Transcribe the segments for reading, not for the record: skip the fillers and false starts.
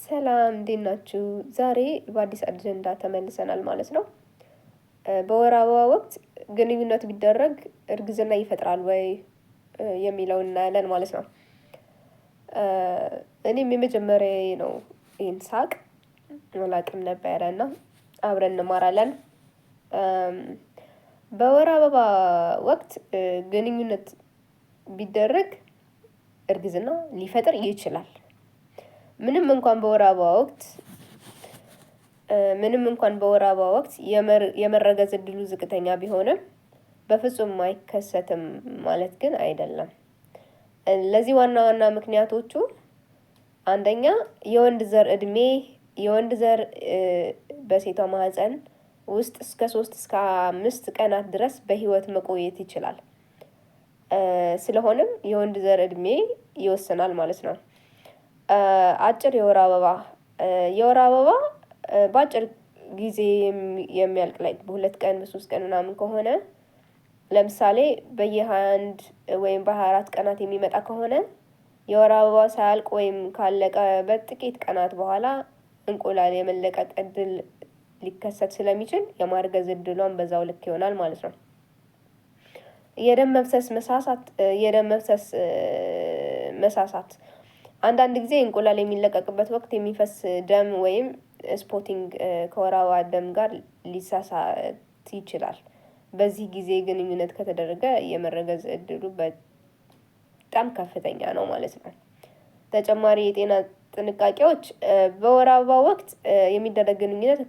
ሰላም እንዴት ናችሁ? ዛሬ በአዲስ አጀንዳ ተመልሰናል ማለት ነው። በወር አበባ ወቅት ግንኙነት ቢደረግ እርግዝና ይፈጥራል ወይ የሚለውን እናያለን ማለት ነው። እኔም የመጀመሪያዬ ነው ይህን ሳቅ አላውቅም ነበረ እና አብረን እንማራለን። በወር አበባ ወቅት ግንኙነት ቢደረግ እርግዝና ሊፈጥር ይችላል። ምንም እንኳን በወር አበባ ወቅት የመረገዝ እድሉ ዝቅተኛ ቢሆንም በፍጹም አይከሰትም ማለት ግን አይደለም። ለዚህ ዋና ዋና ምክንያቶቹ አንደኛ የወንድ ዘር በሴቷ ማህፀን ውስጥ እስከ 3 እስከ 5 ቀናት ድረስ በህይወት መቆየት ይችላል። ስለሆነም የወንድ ዘር እድሜ ይወስናል ማለት ነው። አጭር የወር አበባ በአጭር ጊዜ የሚያልቅ ላይ በ2 ቀን በ3 ቀን ምናምን ከሆነ ለምሳሌ በየ21 ወይም በ24 ቀናት የሚመጣ ከሆነ የወር አበባ ሳያልቅ ወይም ካለቀ በጥቂት ቀናት በኋላ እንቁላል የመለቀቅ እድል ሊከሰት ስለሚችል የማርገዝ እድሏን በዛው ልክ ይሆናል ማለት ነው። የደም መፍሰስ መሳሳት አንዳንድ ጊዜ እንቁላል የሚለቀቅበት ወቅት የሚፈስ ደም ወይም ስፖቲንግ ከወር አበባ ደም ጋር ሊሳሳት ይችላል። በዚህ ጊዜ ግንኙነት ከተደረገ የመረገዝ እድሉ በጣም ከፍተኛ ነው ማለት ነው። ተጨማሪ የጤና ጥንቃቄዎች በወር አበባ ወቅት የሚደረግ ግንኙነት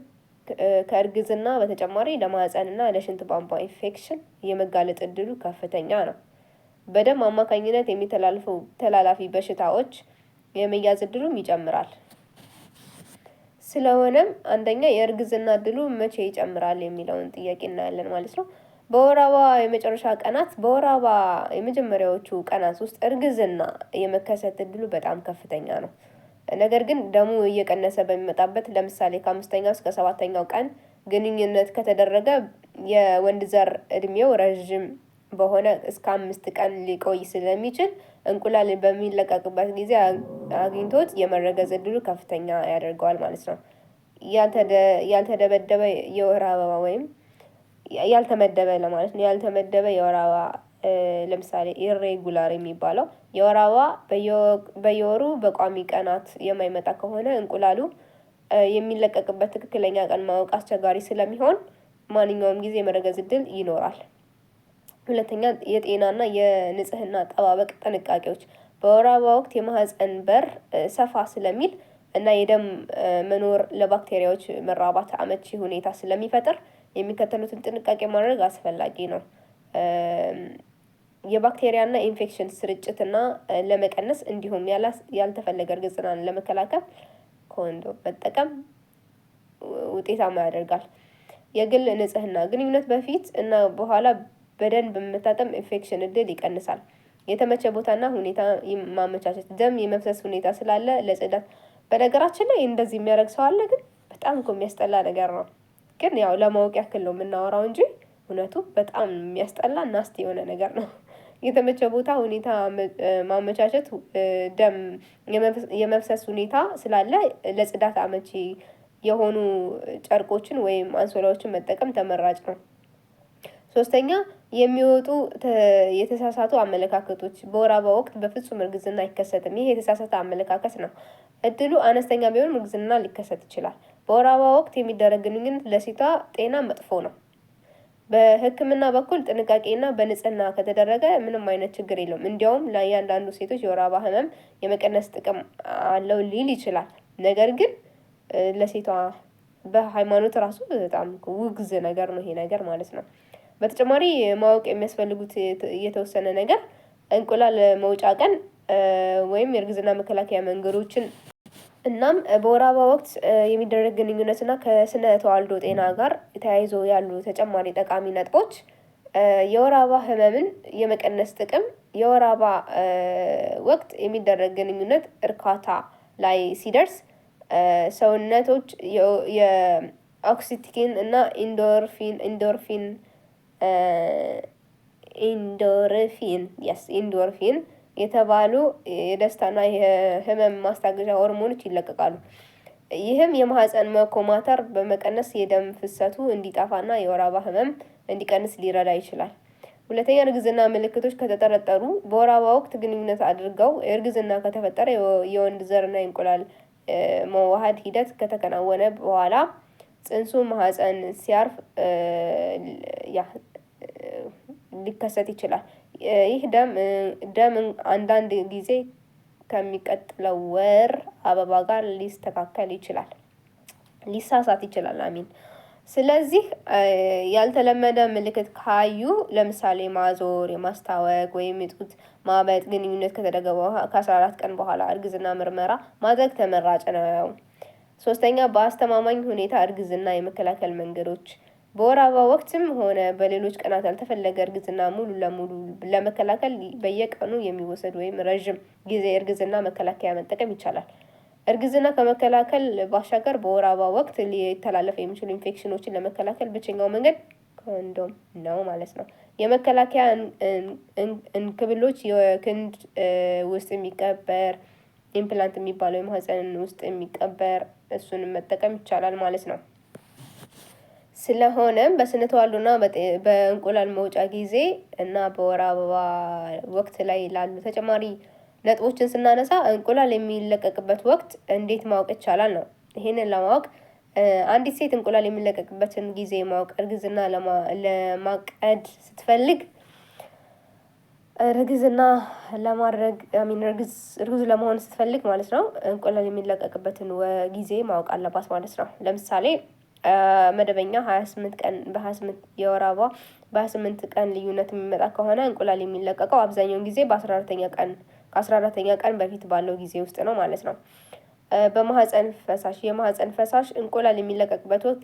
ከእርግዝና በተጨማሪ ለማህፀንና ለሽንት ቧንቧ ኢንፌክሽን የመጋለጥ እድሉ ከፍተኛ ነው። በደም አማካኝነት የሚተላለፉ ተላላፊ በሽታዎች የመያዝ እድሉም ይጨምራል። ስለሆነም አንደኛ የእርግዝና እድሉ መቼ ይጨምራል የሚለውን ጥያቄ እናያለን ማለት ነው። በወር አበባ የመጀመሪያዎቹ ቀናት ውስጥ እርግዝና የመከሰት እድሉ በጣም ከፍተኛ ነው። ነገር ግን ደሙ እየቀነሰ በሚመጣበት ለምሳሌ ከ5ኛው እስከ 7ኛው ቀን ግንኙነት ከተደረገ የወንድ ዘር እድሜው ረዥም በሆነ እስከ 5 ቀን ሊቆይ ስለሚችል እንቁላል በሚለቀቅበት ጊዜ አግኝቶት የመረገዝ እድሉ ከፍተኛ ያደርገዋል ማለት ነው። ያልተደበደበ የወር አበባ ወይም ያልተመደበ ለማለት ነው። ያልተመደበ የወር አበባ ለምሳሌ ኢሬጉላር የሚባለው የወር አበባ በየወሩ በቋሚ ቀናት የማይመጣ ከሆነ እንቁላሉ የሚለቀቅበት ትክክለኛ ቀን ማወቅ አስቸጋሪ ስለሚሆን ማንኛውም ጊዜ የመረገዝ እድል ይኖራል። ሁለተኛ የጤናና የንጽህና አጠባበቅ ጥንቃቄዎች በወር አበባ ወቅት የማህፀን በር ሰፋ ስለሚል እና የደም መኖር ለባክቴሪያዎች መራባት አመቺ ሁኔታ ስለሚፈጥር የሚከተሉትን ጥንቃቄ ማድረግ አስፈላጊ ነው። የባክቴሪያና ኢንፌክሽን ስርጭትና ለመቀነስ እንዲሁም ያልተፈለገ እርግዝናን ለመከላከል ኮንዶም መጠቀም ውጤታማ ያደርጋል። የግል ንጽህና ግንኙነት በፊት እና በኋላ በደንብ መታጠብ ኢንፌክሽን እድል ይቀንሳል። የተመቸ ቦታና ሁኔታ ማመቻቸት ደም የመፍሰስ ሁኔታ ስላለ ለጽዳት በነገራችን ላይ እንደዚህ የሚያደርግ ሰው አለ ግን በጣም እኮ የሚያስጠላ ነገር ነው። ግን ያው ለማወቅ ያክል ነው የምናወራው እንጂ እውነቱ በጣም የሚያስጠላ ናስቲ የሆነ ነገር ነው። የተመቸ ቦታ ሁኔታ ማመቻቸት ደም የመፍሰስ ሁኔታ ስላለ ለጽዳት አመቺ የሆኑ ጨርቆችን ወይም አንሶላዎችን መጠቀም ተመራጭ ነው። ሶስተኛ የሚወጡ የተሳሳቱ አመለካከቶች በወር አበባ ወቅት በፍጹም እርግዝና አይከሰትም ይሄ የተሳሳተ አመለካከት ነው። እድሉ አነስተኛ ቢሆንም እርግዝና ሊከሰት ይችላል። በወር አበባ ወቅት የሚደረግ ግንኙነት ለሴቷ ጤና መጥፎ ነው። በሕክምና በኩል ጥንቃቄና በንጽህና ከተደረገ ምንም አይነት ችግር የለውም። እንዲያውም ለእያንዳንዱ ሴቶች የወር አበባ ህመም የመቀነስ ጥቅም አለው ሊል ይችላል። ነገር ግን ለሴቷ በሃይማኖት ራሱ በጣም ውግዝ ነገር ነው ይሄ ነገር ማለት ነው። በተጨማሪ ማወቅ የሚያስፈልጉት የተወሰነ ነገር እንቁላል መውጫ ቀን ወይም የእርግዝና መከላከያ መንገዶችን እናም በወር አበባ ወቅት የሚደረግ ግንኙነት እና ከስነ ተዋልዶ ጤና ጋር ተያይዞ ያሉ ተጨማሪ ጠቃሚ ነጥቦች የወር አበባ ህመምን የመቀነስ ጥቅም የወር አበባ ወቅት የሚደረግ ግንኙነት እርካታ ላይ ሲደርስ ሰውነቶች የኦክሲቲኪን እና ኢንዶርፊን የተባሉ የደስታና የህመም ማስታገሻ ሆርሞኖች ይለቀቃሉ። ይህም የማህፀን መኮማተር በመቀነስ የደም ፍሰቱ እንዲጣፋና የወር አበባ ህመም እንዲቀንስ ሊረዳ ይችላል። ሁለተኛ፣ እርግዝና ምልክቶች ከተጠረጠሩ በወር አበባ ወቅት ግንኙነት አድርገው እርግዝና ከተፈጠረ የወንድ ዘርና የእንቁላል መዋሃድ ሂደት ከተከናወነ በኋላ ጽንሱ ማህፀን ሲያርፍ ሊከሰት ይችላል። ይህ ደም አንዳንድ ጊዜ ከሚቀጥለው ወር አበባ ጋር ሊሳሳት ይችላል። ስለዚህ ያልተለመደ ምልክት ካዩ ለምሳሌ ማዞር፣ የማስታወክ ወይም የጡት ማበጥ ግንኙነት ከተደረገ ከ14 ቀን በኋላ እርግዝና ምርመራ ማድረግ ተመራጭ ነው። ሶስተኛ፣ በአስተማማኝ ሁኔታ እርግዝና የመከላከል መንገዶች በወር አበባ ወቅትም ሆነ በሌሎች ቀናት ያልተፈለገ እርግዝና ሙሉ ለሙሉ ለመከላከል በየቀኑ የሚወሰድ ወይም ረዥም ጊዜ እርግዝና መከላከያ መጠቀም ይቻላል። እርግዝና ከመከላከል ባሻገር በወር አበባ ወቅት ሊተላለፍ የሚችሉ ኢንፌክሽኖችን ለመከላከል ብቸኛው መንገድ ኮንዶም ነው ማለት ነው። የመከላከያ እንክብሎች የክንድ ውስጥ የሚቀበር ኢምፕላንት የሚባለው የማህፀን ውስጥ የሚቀበር እሱንም መጠቀም ይቻላል ማለት ነው። ስለሆነም በስነ ተዋልዶና በእንቁላል መውጫ ጊዜ እና በወር አበባ ወቅት ላይ ላሉ ተጨማሪ ነጥቦችን ስናነሳ እንቁላል የሚለቀቅበት ወቅት እንዴት ማወቅ ይቻላል ነው። ይሄንን ለማወቅ አንዲት ሴት እንቁላል የሚለቀቅበትን ጊዜ ማወቅ እርግዝና ለማቀድ ስትፈልግ እርግዝና ለማድረግ እርጉዝ ለመሆን ስትፈልግ ማለት ነው እንቁላል የሚለቀቅበትን ጊዜ ማወቅ አለባት ማለት ነው። ለምሳሌ መደበኛ 28 ቀን በ28 የወር አበባ በ28 ቀን ልዩነት የሚመጣ ከሆነ እንቁላል የሚለቀቀው አብዛኛውን ጊዜ በ14ኛ ቀን ከ14ኛ ቀን በፊት ባለው ጊዜ ውስጥ ነው ማለት ነው። በማህፀን ፈሳሽ የማህፀን ፈሳሽ እንቁላል የሚለቀቅበት ወቅት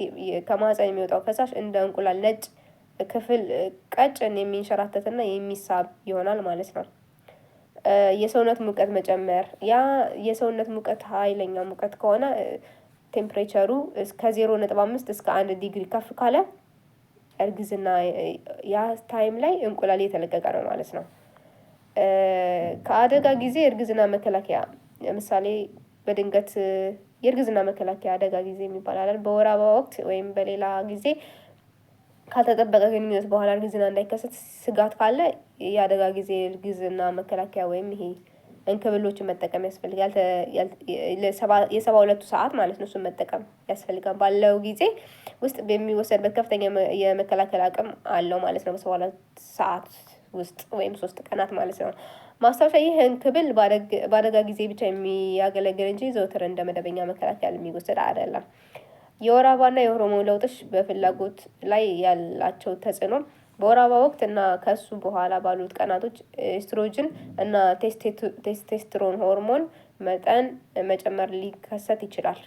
ከማህፀን የሚወጣው ፈሳሽ እንደ እንቁላል ነጭ ክፍል ቀጭን የሚንሸራተትና የሚሳብ ይሆናል ማለት ነው። የሰውነት ሙቀት መጨመር ያ የሰውነት ሙቀት ኃይለኛ ሙቀት ከሆነ ቴምፕሬቸሩ እስከ 0.5 እስከ 1 ዲግሪ ከፍ ካለ እርግዝና ያ ታይም ላይ እንቁላል የተለቀቀ ነው ማለት ነው። ከአደጋ ጊዜ እርግዝና መከላከያ ለምሳሌ በድንገት የእርግዝና መከላከያ አደጋ ጊዜ የሚባል አለ። በወር አበባ ወቅት ወይም በሌላ ጊዜ ካልተጠበቀ ግንኙነት በኋላ እርግዝና እንዳይከሰት ስጋት ካለ የአደጋ ጊዜ እርግዝና መከላከያ ወይም ይሄ እንክብሎችን መጠቀም ያስፈልጋል። የ72 ሰዓት ማለት ነው። እሱን መጠቀም ያስፈልጋል። ባለው ጊዜ ውስጥ በሚወሰድበት ከፍተኛ የመከላከል አቅም አለው ማለት ነው። በ72 ሰዓት ውስጥ ወይም 3 ቀናት ማለት ነው። ማስታወሻ፣ ይህ እንክብል በአደጋ ጊዜ ብቻ የሚያገለግል እንጂ ዘውትር እንደ መደበኛ መከላከያ የሚወሰድ አይደለም። የወር አበባና የሆርሞን ለውጦች በፍላጎት ላይ ያላቸው ተጽዕኖ በወር አበባ ወቅት እና ከሱ በኋላ ባሉት ቀናቶች ኤስትሮጅን እና ቴስቴስትሮን ሆርሞን መጠን መጨመር ሊከሰት ይችላል።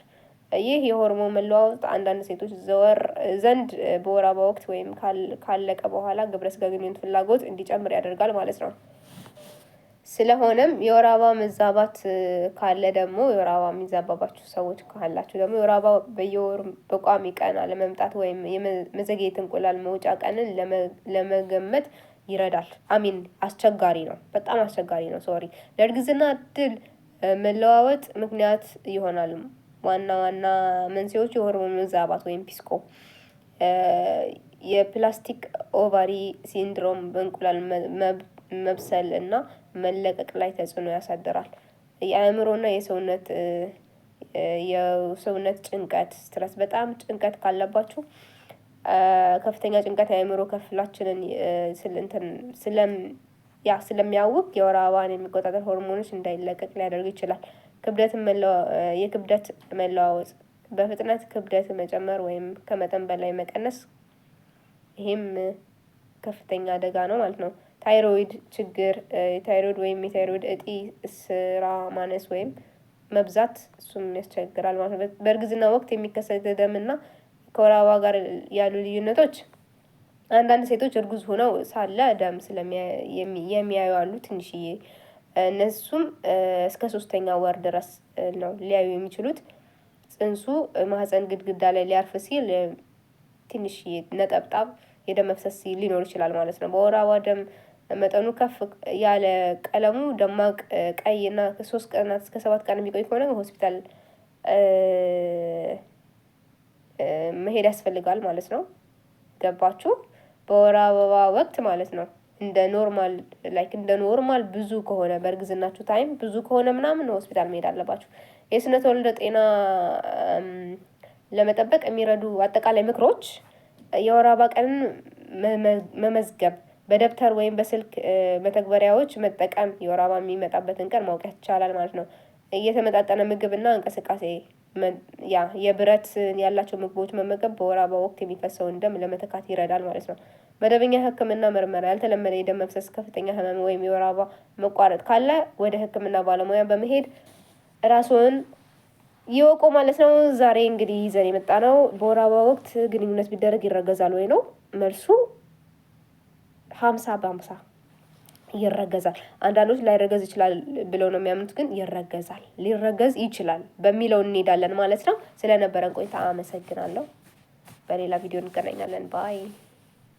ይህ የሆርሞን መለዋወጥ አንዳንድ ሴቶች ዘንድ በወር አበባ ወቅት ወይም ካለቀ በኋላ ግብረ ስጋ ግንኙነት ፍላጎት እንዲጨምር ያደርጋል ማለት ነው። ስለሆነም የወር አበባ መዛባት ካለ ደግሞ የወር አበባ የሚዛባባችሁ ሰዎች ካላችሁ ደግሞ የወር አበባ በየወሩ በቋሚ ቀን አለመምጣት ወይም የመዘግየት እንቁላል መውጫ ቀንን ለመገመት ይረዳል። አስቸጋሪ ነው፣ በጣም አስቸጋሪ ነው። ለእርግዝና እድል መለዋወጥ ምክንያት ይሆናል። ዋና መንስኤዎች የሆርሞን መዛባት ወይም ፒስኮ፣ የፕላስቲክ ኦቫሪ ሲንድሮም በእንቁላል መብሰል እና መለቀቅ ላይ ተጽዕኖ ያሳድራል። የአእምሮና የሰውነት ጭንቀት ስትረስ፣ በጣም ጭንቀት ካለባችሁ ከፍተኛ ጭንቀት የአእምሮ ክፍላችንን ስለሚያውቅ የወር አበባን የሚቆጣጠር ሆርሞኖች እንዳይለቀቅ ሊያደርግ ይችላል። የክብደት መለዋወጥ፣ በፍጥነት ክብደት መጨመር ወይም ከመጠን በላይ መቀነስ፣ ይሄም ከፍተኛ አደጋ ነው ማለት ነው። ታይሮይድ ችግር፣ ታይሮይድ ወይም የታይሮይድ እጢ ስራ ማነስ ወይም መብዛት፣ እሱም ያስቸግራል ማለት ነው። በእርግዝና ወቅት የሚከሰት ደምና ከወር አበባ ጋር ያሉ ልዩነቶች፣ አንዳንድ ሴቶች እርጉዝ ሆነው ሳለ ደም የሚያዩ አሉ ትንሽዬ። እነሱም እስከ 3ኛ ወር ድረስ ነው ሊያዩ የሚችሉት። ጽንሱ ማህፀን ግድግዳ ላይ ሊያርፍ ሲል ትንሽዬ ነጠብጣብ የደም መፍሰስ ሊኖር ይችላል ማለት ነው። በወር አበባ ደም መጠኑ ከፍ ያለ ቀለሙ ደማቅ ቀይ እና ከ3 ቀናት እስከ 7 ቀን የሚቆይ ከሆነ ሆስፒታል መሄድ ያስፈልጋል ማለት ነው። ገባችሁ? በወር አበባ ወቅት ማለት ነው። እንደ ኖርማል ብዙ ከሆነ በእርግዝናችሁ ታይም ብዙ ከሆነ ምናምን ሆስፒታል መሄድ አለባችሁ። የስነ ተወልደ ጤና ለመጠበቅ የሚረዱ አጠቃላይ ምክሮች የወር አበባ ቀንን መመዝገብ፣ በደብተር ወይም በስልክ መተግበሪያዎች መጠቀም የወር አበባ የሚመጣበትን ቀን ማወቅ ይቻላል ማለት ነው። እየተመጣጠነ ምግብና እንቅስቃሴ የብረት ያላቸው ምግቦች መመገብ በወር አበባ ወቅት የሚፈሰውን ደም ለመተካት ይረዳል ማለት ነው። መደበኛ ሕክምና ምርመራ፣ ያልተለመደ የደም መፍሰስ፣ ከፍተኛ ህመም ወይም የወር አበባ መቋረጥ ካለ ወደ ሕክምና ባለሙያ በመሄድ ራስዎን ይወቁ ማለት ነው። ዛሬ እንግዲህ ይዘን የመጣ ነው በወር አበባ ወቅት ግንኙነት ቢደረግ ይረገዛል ወይ ነው መልሱ። 50-50 ይረገዛል። አንዳንዶች ላይረገዝ ይችላል ብለው ነው የሚያምኑት፣ ግን ይረገዛል፣ ሊረገዝ ይችላል በሚለው እንሄዳለን ማለት ነው። ስለነበረን ቆይታ አመሰግናለሁ። በሌላ ቪዲዮ እንገናኛለን። ባይ